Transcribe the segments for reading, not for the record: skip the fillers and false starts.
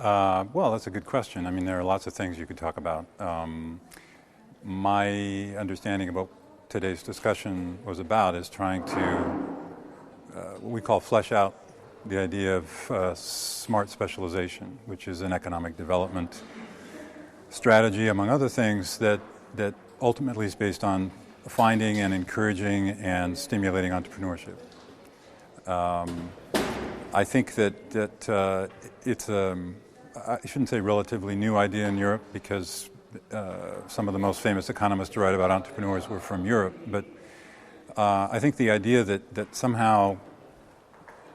Well, that's a good question. I mean, there are lots of things you could talk about. My understanding about today's discussion is trying to, what we call flesh out the idea of smart specialization, which is an economic development strategy, among other things, that ultimately is based on finding and encouraging and stimulating entrepreneurship. I think that it's I shouldn't say relatively new idea in Europe, because some of the most famous economists to write about entrepreneurs were from Europe. But I think the idea that somehow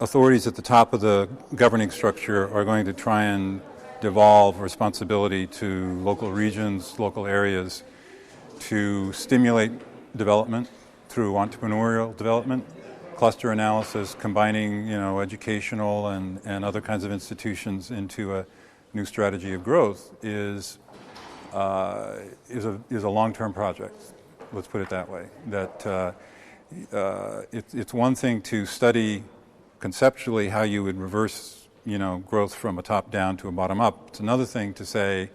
authorities at the top of the governing structure are going to try and devolve responsibility to local regions, local areas, to stimulate development through entrepreneurial development, cluster analysis, combining educational and other kinds of institutions into a new strategy of growth is a long-term project. Let's put it that way. That it's one thing to study conceptually how you would reverse growth from a top down to a bottom up. It's another thing to say,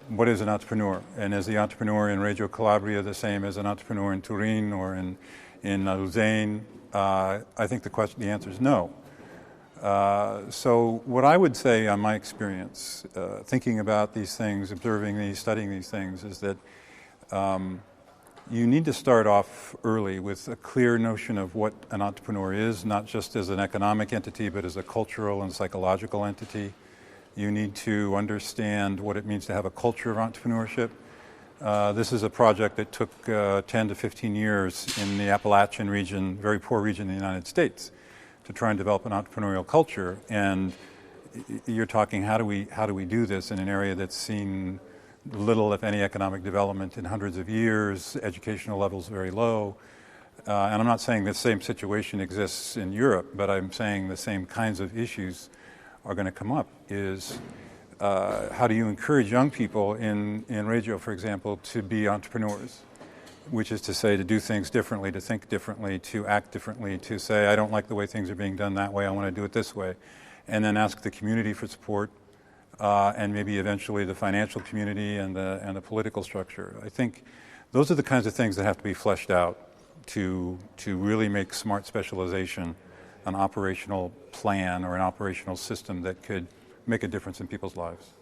what is an entrepreneur? And is the entrepreneur in Reggio Calabria the same as an entrepreneur in Turin or in Lausanne? I think the answer is no. So what I would say on my experience, thinking about these things, observing these, studying these things, is that you need to start off early with a clear notion of what an entrepreneur is, not just as an economic entity, but as a cultural and psychological entity. You need to understand what it means to have a culture of entrepreneurship. This is a project that took 10 to 15 years in the Appalachian region, very poor region in the United States, to try and develop an entrepreneurial culture. And you're talking, how do we do this in an area that's seen little, if any, economic development in hundreds of years, educational levels very low. And I'm not saying the same situation exists in Europe, but I'm saying the same kinds of issues are going to come up. Is how do you encourage young people in Reggio, for example, to be entrepreneurs, which is to say to do things differently, to think differently, to act differently, to say, I don't like the way things are being done that way, I want to do it this way, and then ask the community for support, and maybe eventually the financial community and the political structure. I think those are the kinds of things that have to be fleshed out to really make smart specialization an operational plan or an operational system that could make a difference in people's lives.